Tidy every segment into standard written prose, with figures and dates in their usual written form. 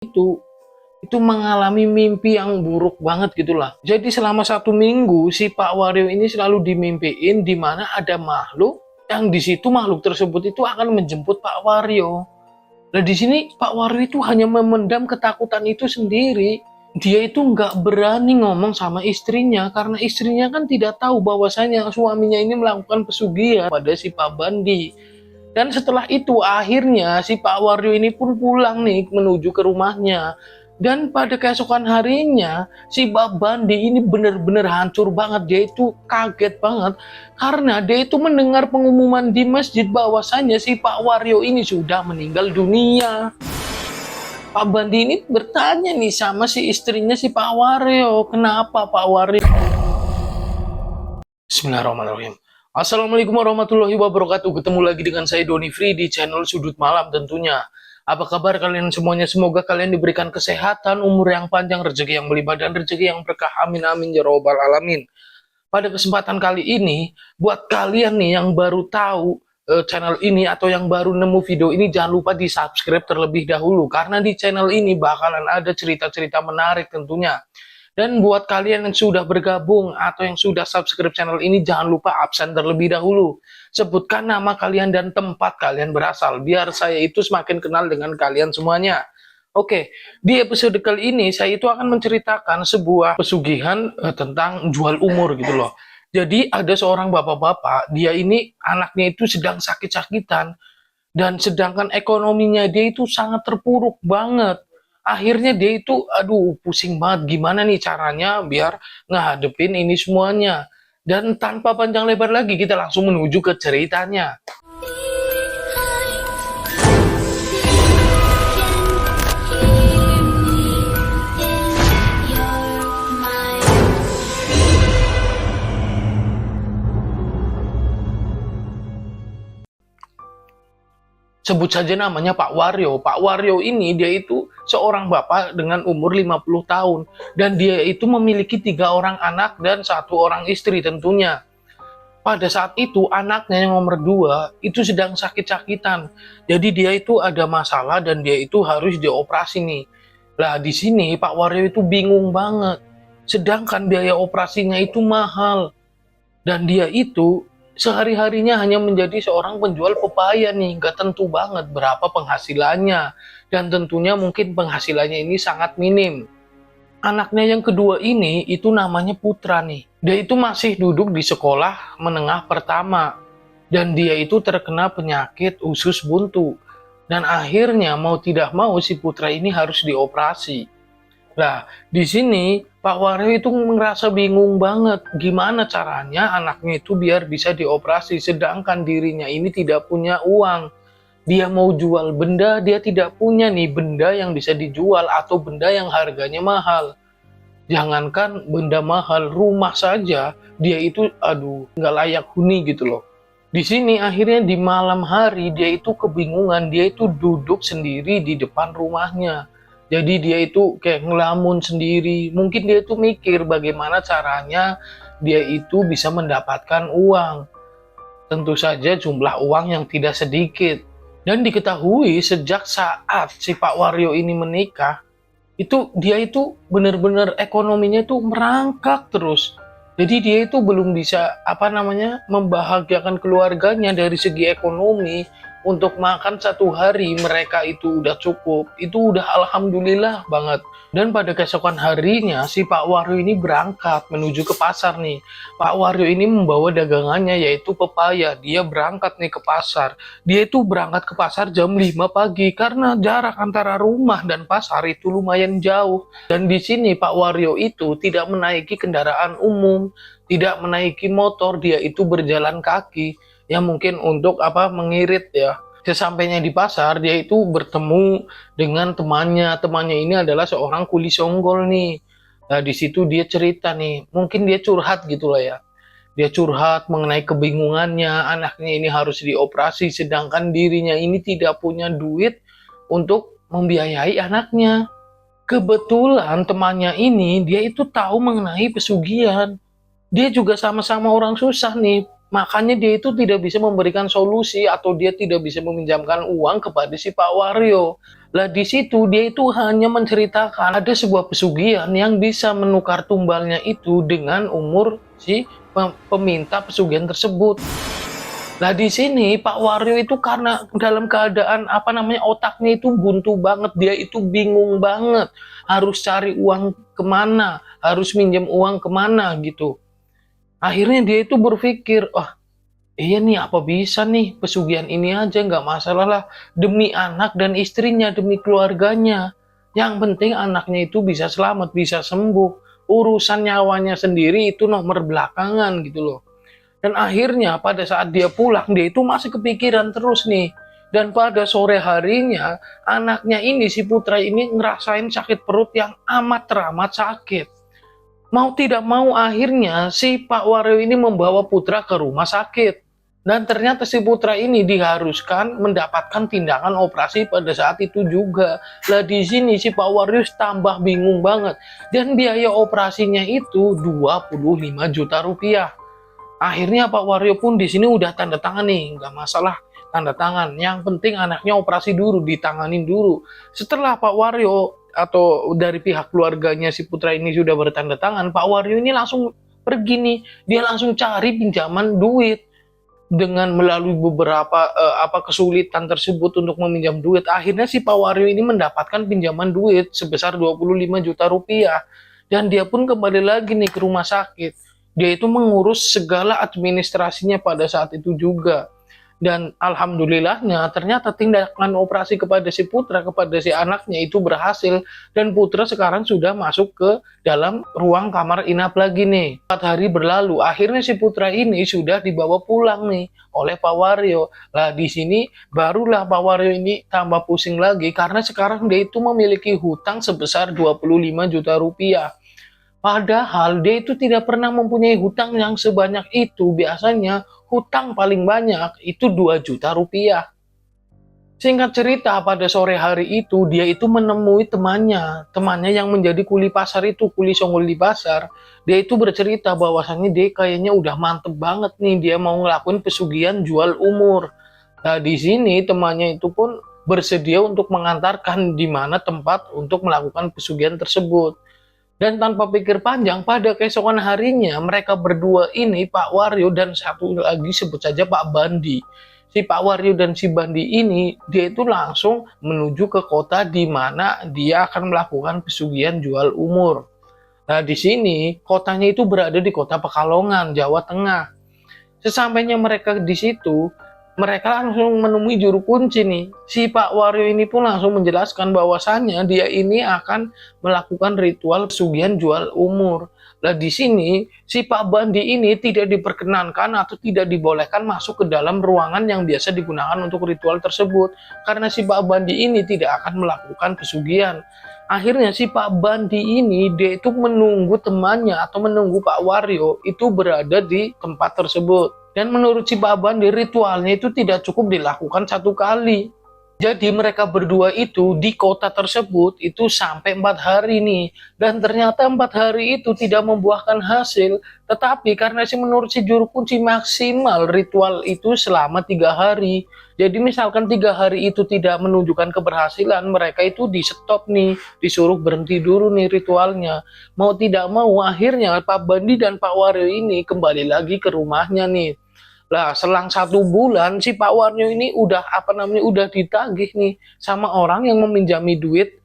itu mengalami mimpi yang buruk banget gitulah. Jadi selama 1 minggu si Pak Wario ini selalu dimimpiin di mana ada makhluk yang di situ makhluk tersebut itu akan menjemput Pak Wario. Nah di sini Pak Wario itu hanya memendam ketakutan itu sendiri. Dia itu nggak berani ngomong sama istrinya karena istrinya kan tidak tahu bahwasanya suaminya ini melakukan pesugihan pada si Pak Bandi. Dan setelah itu akhirnya si Pak Wario ini pun pulang nih menuju ke rumahnya. Dan pada keesokan harinya si Pak Bandi ini benar-benar hancur banget. Dia itu kaget banget karena dia itu mendengar pengumuman di masjid bahwasanya si Pak Wario ini sudah meninggal dunia. Pak Bandi ini bertanya nih sama si istrinya si Pak Wario, kenapa Pak Wario? Bismillahirrahmanirrahim. Assalamualaikum warahmatullahi wabarakatuh. Ketemu lagi dengan saya Doni Free di channel Sudut Malam tentunya. Apa kabar kalian semuanya? Semoga kalian diberikan kesehatan, umur yang panjang, rezeki yang melimpah, dan rezeki yang berkah. Amin amin ya robbal alamin. Pada kesempatan kali ini, buat kalian nih yang baru tahu channel ini atau yang baru nemu video ini, jangan lupa di subscribe terlebih dahulu karena di channel ini bakalan ada cerita-cerita menarik tentunya. Dan buat kalian yang sudah bergabung atau yang sudah subscribe channel ini, jangan lupa absen terlebih dahulu. Sebutkan nama kalian dan tempat kalian berasal, biar saya itu semakin kenal dengan kalian semuanya. Oke, di episode kali ini saya itu akan menceritakan sebuah pesugihan tentang jual umur gitu loh. Jadi ada seorang bapak-bapak, dia ini anaknya itu sedang sakit-sakitan dan sedangkan ekonominya dia itu sangat terpuruk banget. Akhirnya dia itu aduh pusing banget gimana nih caranya biar ngehadepin ini semuanya. Dan tanpa panjang lebar lagi kita langsung menuju ke ceritanya. Sebut saja namanya Pak Wario. Pak Wario ini dia itu seorang bapak dengan umur 50 tahun. Dan dia itu memiliki 3 orang anak dan 1 orang istri tentunya. Pada saat itu anaknya yang nomor 2 itu sedang sakit-sakitan. Jadi dia itu ada masalah dan dia itu harus dioperasi nih. Lah di sini Pak Wario itu bingung banget. Sedangkan biaya operasinya itu mahal. Dan dia itu sehari-harinya hanya menjadi seorang penjual pepaya nih, nggak tentu banget berapa penghasilannya. Dan tentunya mungkin penghasilannya ini sangat minim. Anaknya yang kedua ini itu namanya Putra nih. Dia itu masih duduk di sekolah menengah pertama. Dan dia itu terkena penyakit usus buntu. Dan akhirnya mau tidak mau si Putra ini harus dioperasi. Nah, di sini Pak Wario itu merasa bingung banget gimana caranya anaknya itu biar bisa dioperasi sedangkan dirinya ini tidak punya uang. Dia mau jual benda, dia tidak punya nih benda yang bisa dijual atau benda yang harganya mahal. Jangankan benda mahal, rumah saja dia itu aduh nggak layak huni gitu loh. Di sini akhirnya di malam hari dia itu kebingungan, dia itu duduk sendiri di depan rumahnya. Jadi dia itu kayak ngelamun sendiri. Mungkin dia itu mikir bagaimana caranya dia itu bisa mendapatkan uang. Tentu saja jumlah uang yang tidak sedikit. Dan diketahui sejak saat si Pak Wario ini menikah, itu dia itu benar-benar ekonominya itu merangkak terus. Jadi dia itu belum bisa membahagiakan keluarganya dari segi ekonomi. Untuk makan 1 hari mereka itu udah cukup, itu udah alhamdulillah banget. Dan pada keesokan harinya si Pak Wario ini berangkat menuju ke pasar nih. Pak Wario ini membawa dagangannya yaitu pepaya. Dia berangkat nih ke pasar. Dia itu berangkat ke pasar jam 5 pagi karena jarak antara rumah dan pasar itu lumayan jauh. Dan di sini Pak Wario itu tidak menaiki kendaraan umum, tidak menaiki motor, dia itu berjalan kaki. Ya mungkin untuk mengirit ya. Sesampainya di pasar dia itu bertemu dengan temannya. Temannya ini adalah seorang kuli songgol nih. Nah di situ dia cerita nih, mungkin dia curhat gitu lah ya. Dia curhat mengenai kebingungannya, anaknya ini harus dioperasi sedangkan dirinya ini tidak punya duit untuk membiayai anaknya. Kebetulan temannya ini dia itu tahu mengenai pesugihan. Dia juga sama-sama orang susah nih. Makanya dia itu tidak bisa memberikan solusi atau dia tidak bisa meminjamkan uang kepada si Pak Wario. Lah di situ dia itu hanya menceritakan ada sebuah pesugihan yang bisa menukar tumbalnya itu dengan umur si peminta pesugihan tersebut. Lah di sini Pak Wario itu karena dalam keadaan apa namanya otaknya itu buntu banget, dia itu bingung banget harus cari uang kemana, harus minjem uang kemana gitu. Akhirnya dia itu berpikir, wah iya nih apa bisa nih pesugihan ini aja nggak masalah lah, demi anak dan istrinya, demi keluarganya. Yang penting anaknya itu bisa selamat, bisa sembuh. Urusan nyawanya sendiri itu nomor belakangan gitu loh. Dan akhirnya pada saat dia pulang, dia itu masih kepikiran terus nih. Dan pada sore harinya, anaknya ini, si putra ini ngerasain sakit perut yang amat teramat sakit. Mau tidak mau akhirnya si Pak Wario ini membawa putra ke rumah sakit. Dan ternyata si putra ini diharuskan mendapatkan tindakan operasi pada saat itu juga. Lah di sini si Pak Wario tambah bingung banget. Dan biaya operasinya itu 25 juta rupiah. Akhirnya Pak Wario pun di sini udah tanda tangan nih, nggak masalah tanda tangan. Yang penting anaknya operasi dulu, ditanganin dulu. Setelah Pak Wario atau dari pihak keluarganya si putra ini sudah bertanda tangan, Pak Wario ini langsung pergi nih. Dia langsung cari pinjaman duit dengan melalui beberapa kesulitan tersebut untuk meminjam duit. Akhirnya si Pak Wario ini mendapatkan pinjaman duit sebesar 25 juta rupiah. Dan dia pun kembali lagi nih ke rumah sakit. Dia itu mengurus segala administrasinya pada saat itu juga. Dan alhamdulillahnya ternyata tindakan operasi kepada si putra, kepada si anaknya itu berhasil. Dan putra sekarang sudah masuk ke dalam ruang kamar inap lagi nih. 4 hari berlalu, akhirnya si putra ini sudah dibawa pulang nih oleh Pak Wario. Lah di sini barulah Pak Wario ini tambah pusing lagi karena sekarang dia itu memiliki hutang sebesar 25 juta rupiah. Padahal dia itu tidak pernah mempunyai hutang yang sebanyak itu. Biasanya hutang paling banyak itu 2 juta rupiah. Singkat cerita, pada sore hari itu dia itu menemui temannya yang menjadi kuli pasar itu, kuli songgol di pasar. Dia itu bercerita bahwasannya dia kayaknya udah mantep banget nih, dia mau ngelakuin pesugihan jual umur. Nah di sini temannya itu pun bersedia untuk mengantarkan di mana tempat untuk melakukan pesugihan tersebut. Dan tanpa pikir panjang, pada keesokan harinya mereka berdua ini, Pak Wario dan satu lagi sebut saja Pak Bandi. Si Pak Wario dan si Bandi ini, dia itu langsung menuju ke kota di mana dia akan melakukan pesugihan jual umur. Nah, di sini kotanya itu berada di kota Pekalongan, Jawa Tengah. Sesampainya mereka di situ, mereka langsung menemui juru kunci nih. Si Pak Wario ini pun langsung menjelaskan bahwasannya dia ini akan melakukan ritual pesugihan jual umur. Nah di sini si Pak Bandi ini tidak diperkenankan atau tidak dibolehkan masuk ke dalam ruangan yang biasa digunakan untuk ritual tersebut. Karena si Pak Bandi ini tidak akan melakukan pesugihan. Akhirnya si Pak Bandi ini dia itu menunggu temannya atau menunggu Pak Wario itu berada di tempat tersebut. Dan menurut si Pak Bandi, ritualnya itu tidak cukup dilakukan 1 kali. Jadi mereka berdua itu di kota tersebut itu sampai 4 hari nih. Dan ternyata 4 hari itu tidak membuahkan hasil. Tetapi karena menurut si juru kunci maksimal ritual itu selama 3 hari. Jadi misalkan 3 hari itu tidak menunjukkan keberhasilan, mereka itu di stop nih. Disuruh berhenti dulu nih ritualnya. Mau tidak mau akhirnya Pak Bandi dan Pak Wario ini kembali lagi ke rumahnya nih. Lah selang 1 bulan si Pak Wario ini udah udah ditagih nih sama orang yang meminjami duit.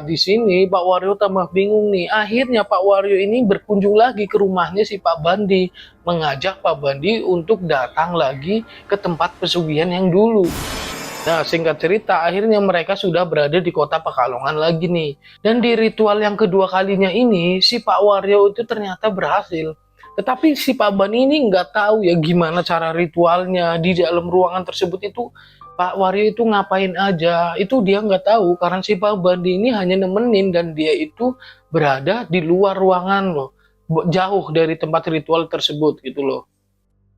Di sini Pak Wario tambah bingung nih. Akhirnya Pak Wario ini berkunjung lagi ke rumahnya si Pak Bandi, mengajak Pak Bandi untuk datang lagi ke tempat pesugihan yang dulu. Nah, singkat cerita, akhirnya mereka sudah berada di kota Pekalongan lagi nih. Dan di ritual yang kedua kalinya ini, si Pak Wario itu ternyata berhasil. Tetapi si Pak Bani ini nggak tahu ya gimana cara ritualnya di dalam ruangan tersebut itu Pak Wario itu ngapain aja. Itu dia nggak tahu karena si Pak Bandi ini hanya nemenin dan dia itu berada di luar ruangan loh. Jauh dari tempat ritual tersebut gitu loh.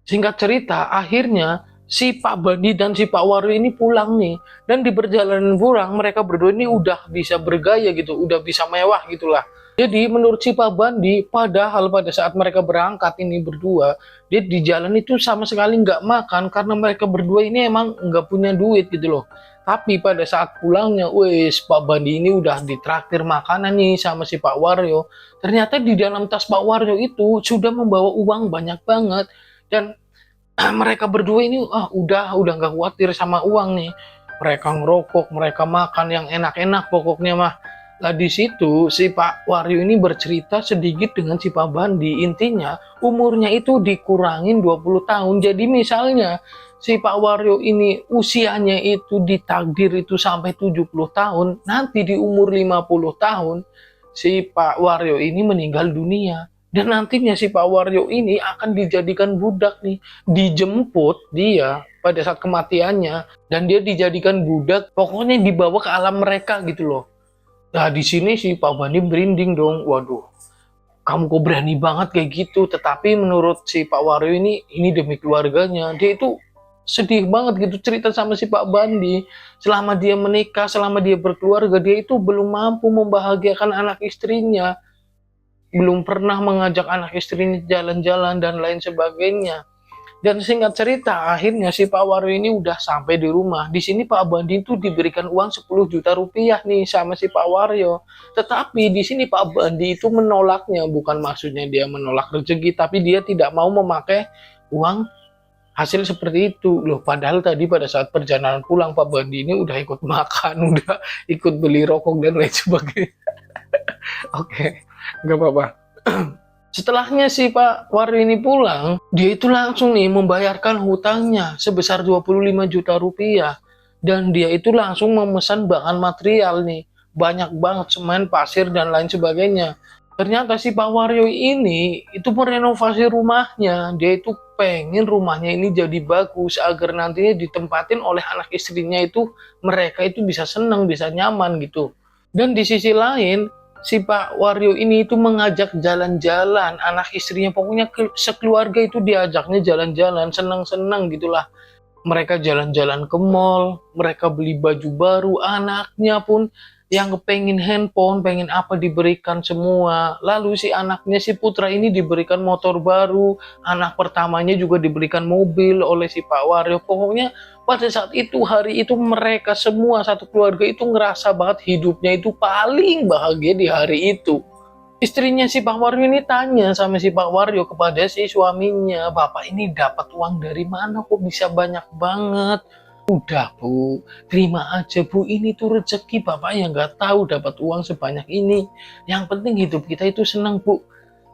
Singkat cerita, akhirnya si Pak Bandi dan si Pak Wario ini pulang nih, dan di perjalanan pulang mereka berdua ini udah bisa bergaya gitu, udah bisa mewah gitulah. Jadi menurut si Pak Bandi, padahal pada saat mereka berangkat ini berdua, dia di jalan itu sama sekali nggak makan karena mereka berdua ini emang nggak punya duit gitu loh. Tapi pada saat pulangnya, wes Pak Bandi ini udah ditraktir makanan nih sama si Pak Wario. Ternyata di dalam tas Pak Wario itu sudah membawa uang banyak banget, dan mereka berdua ini udah nggak khawatir sama uang nih. Mereka ngerokok, mereka makan yang enak-enak pokoknya mah. Lah di situ si Pak Wario ini bercerita sedikit dengan si Pak Bandi. Intinya umurnya itu dikurangin 20 tahun. Jadi misalnya si Pak Wario ini usianya itu ditakdir itu sampai 70 tahun, nanti di umur 50 tahun si Pak Wario ini meninggal dunia. Dan nantinya si Pak Wario ini akan dijadikan budak nih, dijemput dia pada saat kematiannya, dan dia dijadikan budak, pokoknya dibawa ke alam mereka gitu loh. Nah di sini si Pak Bandi merinding dong, waduh, kamu kok berani banget kayak gitu. Tetapi menurut si Pak Wario ini demi keluarganya, dia itu sedih banget gitu cerita sama si Pak Bandi. Selama dia menikah, selama dia berkeluarga, dia itu belum mampu membahagiakan anak istrinya, belum pernah mengajak anak istrinya jalan-jalan dan lain sebagainya. Dan singkat cerita, akhirnya si Pak Wario ini udah sampai di rumah. Di sini Pak Bandi itu diberikan uang 10 juta rupiah nih sama si Pak Wario. Tetapi di sini Pak Bandi itu menolaknya, bukan maksudnya dia menolak rezeki, tapi dia tidak mau memakai uang hasil seperti itu loh. Padahal tadi pada saat perjalanan pulang Pak Bandi ini udah ikut makan, udah ikut beli rokok dan lain sebagainya. Oke, nggak apa-apa. Setelahnya si Pak Wario ini pulang, dia itu langsung nih membayarkan hutangnya sebesar 25 juta rupiah. Dan dia itu langsung memesan bahan material nih, banyak banget semen, pasir, dan lain sebagainya. Ternyata si Pak Wario ini itu merenovasi rumahnya. Dia itu pengen rumahnya ini jadi bagus agar nantinya ditempatin oleh anak istrinya itu, mereka itu bisa senang, bisa nyaman gitu. Dan di sisi lain, si Pak Wario ini itu mengajak jalan-jalan anak istrinya, pokoknya sekeluarga itu diajaknya jalan-jalan, senang-senang gitulah. Mereka jalan-jalan ke mall, mereka beli baju baru, anaknya pun yang pengen handphone, pengen apa diberikan semua. Lalu si anaknya, si putra ini diberikan motor baru, anak pertamanya juga diberikan mobil oleh si Pak Wario. Pokoknya pada saat itu, hari itu mereka semua satu keluarga itu ngerasa banget hidupnya itu paling bahagia di hari itu. Istrinya si Pak Wario ini tanya sama si Pak Wario kepada si suaminya, "Bapak ini dapat uang dari mana kok bisa banyak banget?" "Udah Bu, terima aja Bu, ini tuh rezeki Bapak yang nggak tahu dapat uang sebanyak ini. Yang penting hidup kita itu senang Bu.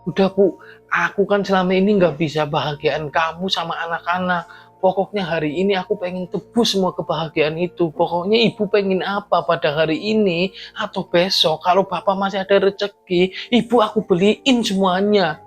Udah Bu, aku kan selama ini nggak bisa bahagiaan kamu sama anak-anak. Pokoknya hari ini aku pengen tebus semua kebahagiaan itu. Pokoknya ibu pengen apa pada hari ini atau besok, kalau Bapak masih ada rezeki, ibu aku beliin semuanya."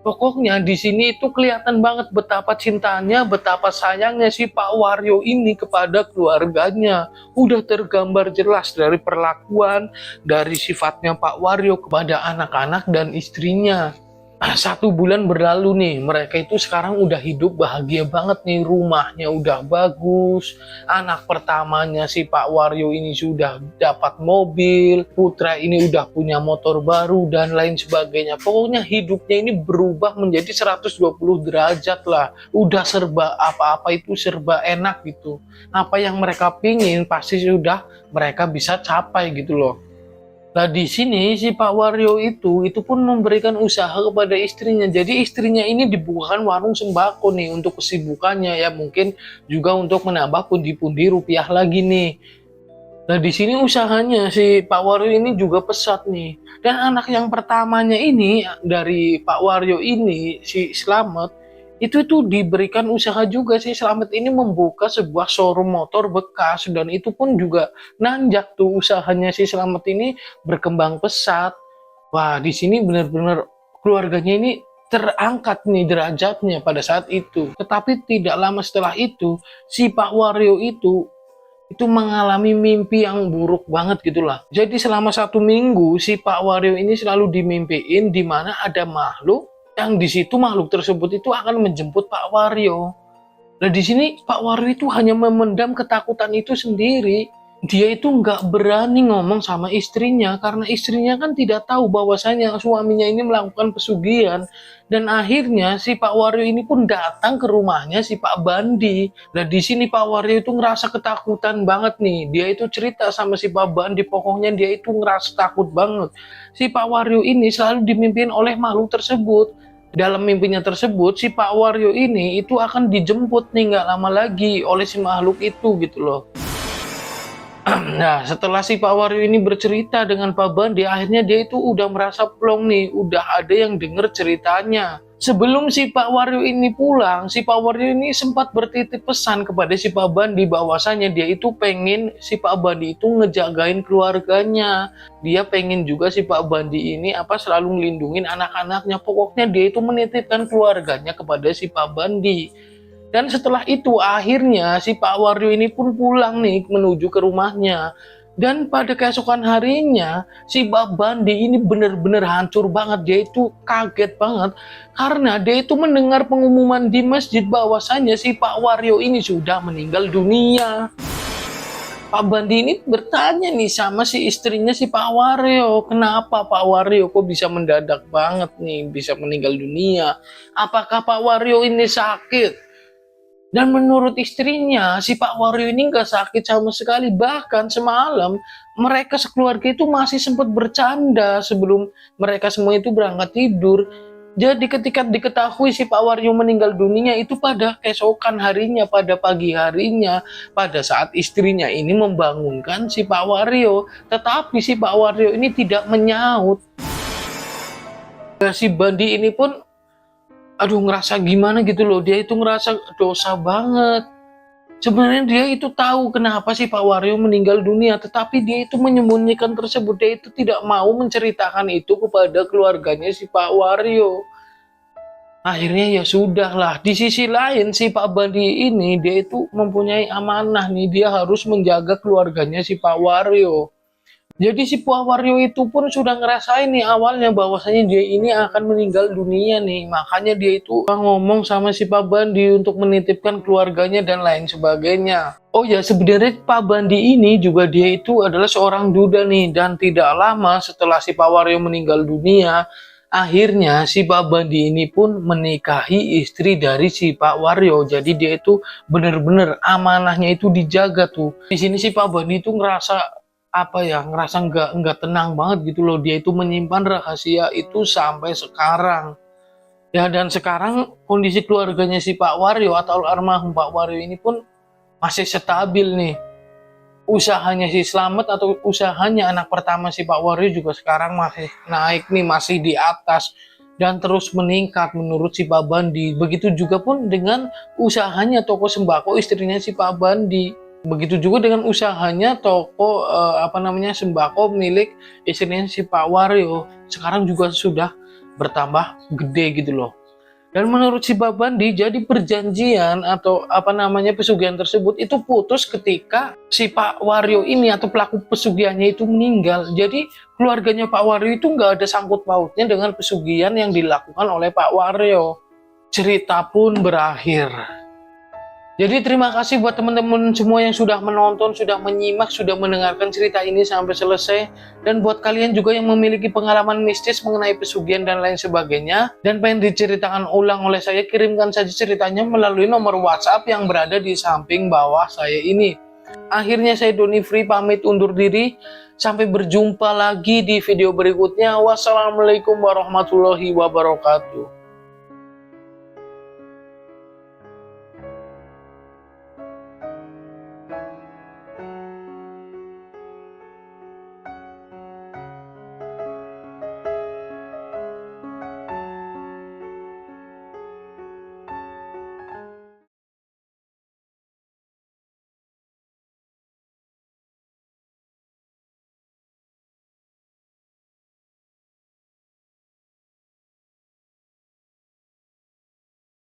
Pokoknya di sini itu kelihatan banget betapa cintanya, betapa sayangnya si Pak Wario ini kepada keluarganya. Udah tergambar jelas dari perlakuan, dari sifatnya Pak Wario kepada anak-anak dan istrinya. 1 bulan berlalu nih, mereka itu sekarang udah hidup bahagia banget nih, rumahnya udah bagus, anak pertamanya si Pak Wario ini sudah dapat mobil, putra ini udah punya motor baru, dan lain sebagainya. Pokoknya hidupnya ini berubah menjadi 120 derajat lah, udah serba apa-apa itu serba enak gitu. Apa yang mereka pingin pasti sudah mereka bisa capai gitu loh. Nah di sini si Pak Wario itu pun memberikan usaha kepada istrinya. Jadi istrinya ini dibukakan warung sembako nih untuk kesibukannya ya, mungkin juga untuk menambah pundi-pundi rupiah lagi nih. Nah di sini usahanya si Pak Wario ini juga pesat nih. Dan anak yang pertamanya ini dari Pak Wario ini, si Slamet, itu diberikan usaha juga. Si Slamet ini membuka sebuah showroom motor bekas, dan itu pun juga nanjak tuh usahanya si Slamet ini, berkembang pesat. Wah di sini benar-benar keluarganya ini terangkat nih derajatnya pada saat itu. Tetapi tidak lama setelah itu, si Pak Wario itu mengalami mimpi yang buruk banget gitulah. Jadi selama 1 minggu si Pak Wario ini selalu dimimpiin di mana ada makhluk yang di situ makhluk tersebut itu akan menjemput Pak Wario. Nah di sini Pak Wario itu hanya memendam ketakutan itu sendiri. Dia itu nggak berani ngomong sama istrinya karena istrinya kan tidak tahu bahwasanya suaminya ini melakukan pesugihan. Dan akhirnya si Pak Wario ini pun datang ke rumahnya si Pak Bandi. Nah di sini Pak Wario itu ngerasa ketakutan banget nih. Dia itu cerita sama si Pak Bandi, pokoknya dia itu ngerasa takut banget. Si Pak Wario ini selalu dimimpin oleh makhluk tersebut. Dalam mimpinya tersebut, si Pak Wario ini itu akan dijemput nih nggak lama lagi oleh si makhluk itu gitu loh. Nah, setelah si Pak Wario ini bercerita dengan Pak Bandi, akhirnya dia itu udah merasa plong nih, udah ada yang denger ceritanya. Sebelum si Pak Wario ini pulang, si Pak Wario ini sempat bertitip pesan kepada si Pak Bandi bahwasanya dia itu pengen si Pak Bandi itu ngejagain keluarganya. Dia pengen juga si Pak Bandi ini selalu ngelindungin anak-anaknya. Pokoknya dia itu menitipkan keluarganya kepada si Pak Bandi. Dan setelah itu akhirnya si Pak Wario ini pun pulang nih menuju ke rumahnya. Dan pada keesokan harinya si Pak Bandi ini benar-benar hancur banget. Dia itu kaget banget karena dia itu mendengar pengumuman di masjid bahwasanya si Pak Wario ini sudah meninggal dunia. Pak Bandi ini bertanya nih sama si istrinya si Pak Wario, kenapa Pak Wario kok bisa mendadak banget nih, bisa meninggal dunia? Apakah Pak Wario ini sakit? Dan menurut istrinya, si Pak Wario ini nggak sakit sama sekali. Bahkan semalam, mereka sekeluarga itu masih sempat bercanda sebelum mereka semua itu berangkat tidur. Jadi ketika diketahui si Pak Wario meninggal dunia itu pada keesokan harinya, pada pagi harinya, pada saat istrinya ini membangunkan si Pak Wario. Tetapi si Pak Wario ini tidak menyaut. Si Bandi ini pun ngerasa gimana gitu loh, dia itu ngerasa dosa banget. Sebenarnya dia itu tahu kenapa sih Pak Wario meninggal dunia, tetapi dia itu menyembunyikan tersebut. Dia itu tidak mau menceritakan itu kepada keluarganya si Pak Wario. Akhirnya ya sudahlah. Di sisi lain si Pak Bandi ini dia itu mempunyai amanah nih, dia harus menjaga keluarganya si Pak Wario. Jadi si Pak Wario itu pun sudah ngerasain nih awalnya bahwasanya dia ini akan meninggal dunia nih. Makanya dia itu ngomong sama si Pak Bandi untuk menitipkan keluarganya dan lain sebagainya. Oh ya, sebenarnya Pak Bandi ini juga dia itu adalah seorang duda nih. Dan tidak lama setelah si Pak Wario meninggal dunia, akhirnya si Pak Bandi ini pun menikahi istri dari si Pak Wario. Jadi dia itu benar-benar amanahnya itu dijaga tuh. Di sini si Pak Bandi itu ngerasa ngerasa nggak tenang banget gitu loh. Dia itu menyimpan rahasia itu sampai sekarang ya. Dan sekarang kondisi keluarganya si Pak Wario atau almarhum Pak Wario ini pun masih stabil nih. Usahanya si Slamet atau usahanya anak pertama si Pak Wario juga sekarang masih naik nih, masih di atas dan terus meningkat menurut si Pak Bandi. Begitu juga pun dengan usahanya toko sembako istrinya si Pak Bandi. Begitu juga dengan usahanya toko sembako milik istrinya si Pak Wario. Sekarang juga sudah bertambah gede gitu loh. Dan menurut si Pak Bandi, jadi perjanjian atau pesugihan tersebut itu putus ketika si Pak Wario ini atau pelaku pesugihannya itu meninggal. Jadi keluarganya Pak Wario itu nggak ada sangkut pautnya dengan pesugihan yang dilakukan oleh Pak Wario. Cerita pun berakhir. Jadi terima kasih buat teman-teman semua yang sudah menonton, sudah menyimak, sudah mendengarkan cerita ini sampai selesai. Dan buat kalian juga yang memiliki pengalaman mistis mengenai pesugihan dan lain sebagainya, dan pengen diceritakan ulang oleh saya, kirimkan saja ceritanya melalui nomor WhatsApp yang berada di samping bawah saya ini. Akhirnya saya Doni Free pamit undur diri. Sampai berjumpa lagi di video berikutnya. Wassalamualaikum warahmatullahi wabarakatuh.